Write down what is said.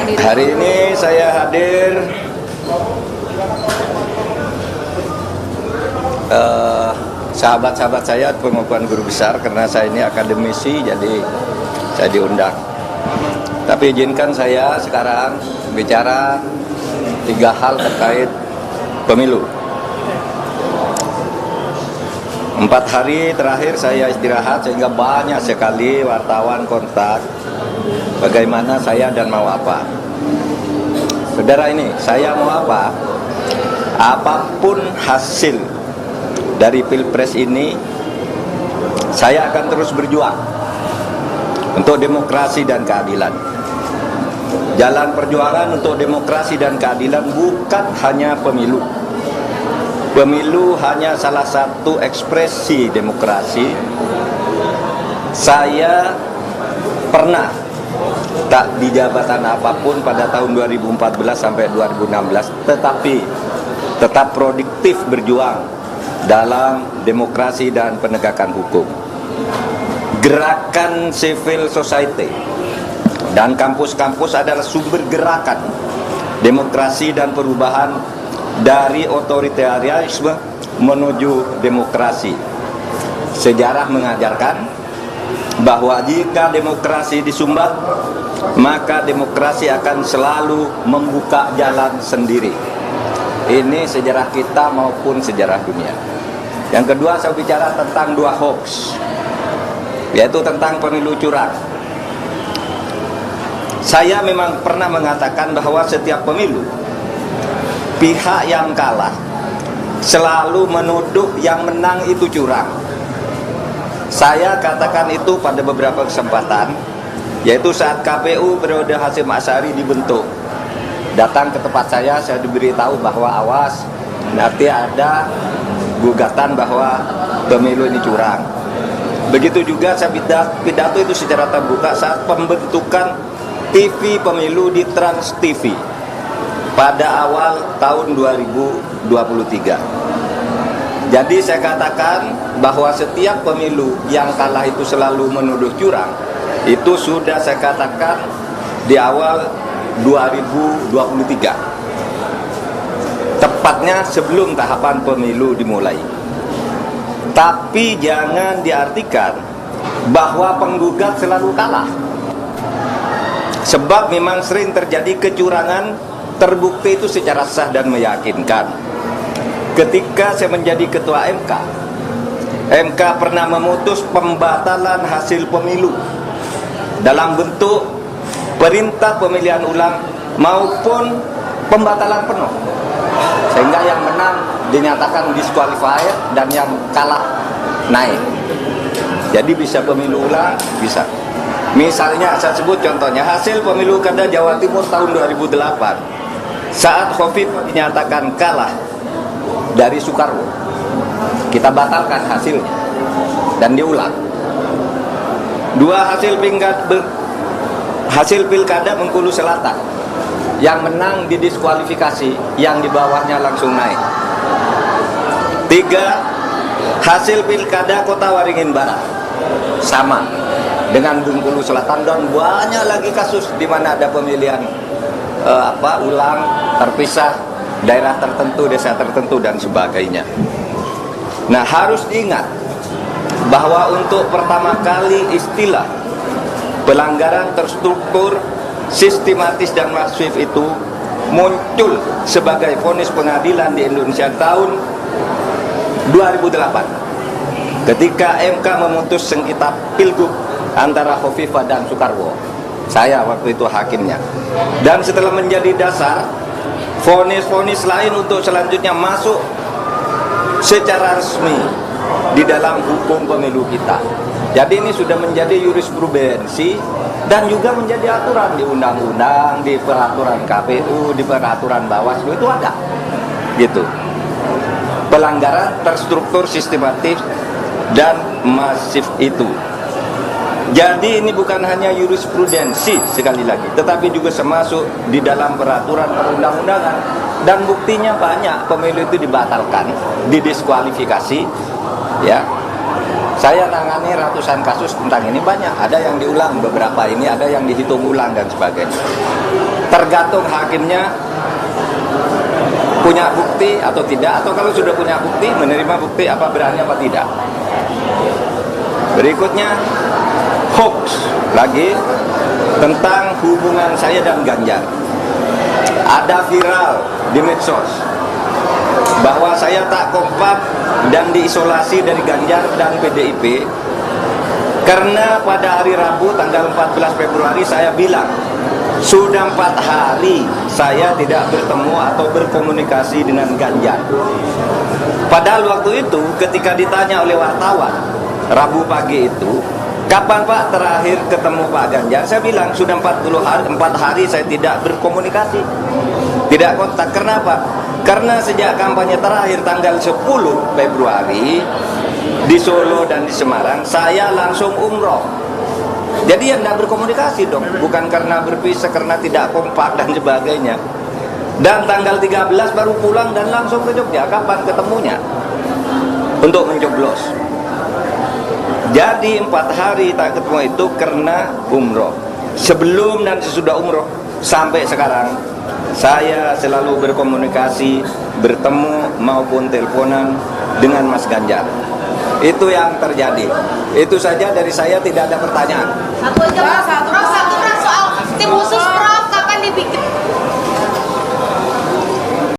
menghadiri? Hari ini saya hadir sahabat-sahabat saya, pengukuhan guru besar, karena saya ini akademisi, jadi saya diundang. Tapi izinkan saya sekarang bicara 3 hal terkait pemilu. 4 hari terakhir saya istirahat sehingga banyak sekali wartawan kontak bagaimana saya dan mau apa. Saudara, ini saya mau apa? Apapun hasil dari Pilpres ini, saya akan terus berjuang untuk demokrasi dan keadilan. Jalan perjuangan untuk demokrasi dan keadilan bukan hanya pemilu. Pemilu hanya salah satu ekspresi demokrasi. Saya pernah tak di jabatan apapun pada tahun 2014 sampai 2016, tetapi tetap produktif berjuang dalam demokrasi dan penegakan hukum. Gerakan civil society dan kampus-kampus adalah sumber gerakan demokrasi dan perubahan dari otoritarianisme menuju demokrasi. Sejarah mengajarkan bahwa jika demokrasi disumbat, maka demokrasi akan selalu membuka jalan sendiri. Ini sejarah kita maupun sejarah dunia. Yang kedua, saya bicara tentang 2 hoax, yaitu tentang pemilu curang. Saya memang pernah mengatakan bahwa setiap pemilu, pihak yang kalah selalu menuduh yang menang itu curang. Saya katakan itu pada beberapa kesempatan, yaitu saat KPU periode Hasyim Asy'ari dibentuk. Datang ke tempat saya diberitahu bahwa awas, nanti ada gugatan bahwa pemilu ini curang. Begitu juga saya pidato itu secara terbuka saat pembentukan TV pemilu di Trans TV pada awal tahun 2023. Jadi saya katakan bahwa setiap pemilu yang kalah itu selalu menuduh curang. Itu sudah saya katakan di awal 2023, tepatnya sebelum tahapan pemilu dimulai. Tapi jangan diartikan bahwa penggugat selalu kalah, sebab memang sering terjadi kecurangan terbukti itu secara sah dan meyakinkan. Ketika saya menjadi ketua MK pernah memutus pembatalan hasil pemilu dalam bentuk perintah pemilihan ulang maupun pembatalan penuh, sehingga yang menang dinyatakan disqualified dan yang kalah naik. Jadi bisa pemilu ulang, bisa. Misalnya saya sebut contohnya hasil pemilu kada Jawa Timur tahun 2008 saat Khofifah dinyatakan kalah dari Soekarwo, kita batalkan hasilnya dan diulang. 2 hasil pilkada Bengkulu Selatan, yang menang didiskualifikasi, yang di bawahnya langsung naik. 3 hasil pilkada Kota Waringin Barat sama dengan Bengkulu Selatan, dan banyak lagi kasus di mana ada pemilihan ulang terpisah, daerah tertentu, desa tertentu dan sebagainya. Nah, harus diingat bahwa untuk pertama kali istilah pelanggaran terstruktur, sistematis dan masif itu muncul sebagai vonis pengadilan di Indonesia tahun 2008 ketika MK memutus sengketa pilgub antara Khofifah dan Soekarwo. Saya waktu itu hakimnya, dan setelah menjadi dasar vonis-vonis lain untuk selanjutnya masuk secara resmi di dalam hukum pemilu kita. Jadi ini sudah menjadi jurisprudensi dan juga menjadi aturan di undang-undang, di peraturan KPU, di peraturan Bawaslu, itu ada gitu. Pelanggaran terstruktur, sistematis dan masif itu. Jadi ini bukan hanya jurisprudensi sekali lagi, tetapi juga termasuk di dalam peraturan perundang-undangan, dan buktinya banyak pemilu itu dibatalkan, didiskualifikasi, ya. Saya tangani ratusan kasus tentang ini, banyak, ada yang diulang beberapa ini, ada yang dihitung ulang dan sebagainya. tergantung hakimnya punya bukti atau tidak, atau kalau sudah punya bukti, menerima bukti apa berani apa tidak. Berikutnya hoax lagi tentang hubungan saya dan Ganjar. Ada viral di medsos bahwa saya tak kompak dan diisolasi dari Ganjar dan PDIP karena pada hari Rabu tanggal 14 Februari saya bilang sudah 4 hari saya tidak bertemu atau berkomunikasi dengan Ganjar. Padahal waktu itu ketika ditanya oleh wartawan Rabu pagi itu, kapan Pak terakhir ketemu Pak Ganjar? Saya bilang sudah 4 hari saya tidak berkomunikasi, tidak kontak. Kenapa? Karena sejak kampanye terakhir tanggal 10 Februari di Solo dan di Semarang, saya langsung umroh. Jadi ya tidak berkomunikasi dong, bukan karena berpisah, karena tidak kompak dan sebagainya. Dan tanggal 13 baru pulang dan langsung ke Jogja. Kapan ketemunya? Untuk mencoblos. Jadi 4 hari tak ketemu itu karena umroh. Sebelum dan sesudah umroh sampai sekarang saya selalu berkomunikasi, bertemu maupun teleponan dengan Mas Ganjar. Itu yang terjadi. Itu saja dari saya, tidak ada pertanyaan. Satu aja Pak, satu soal tim khusus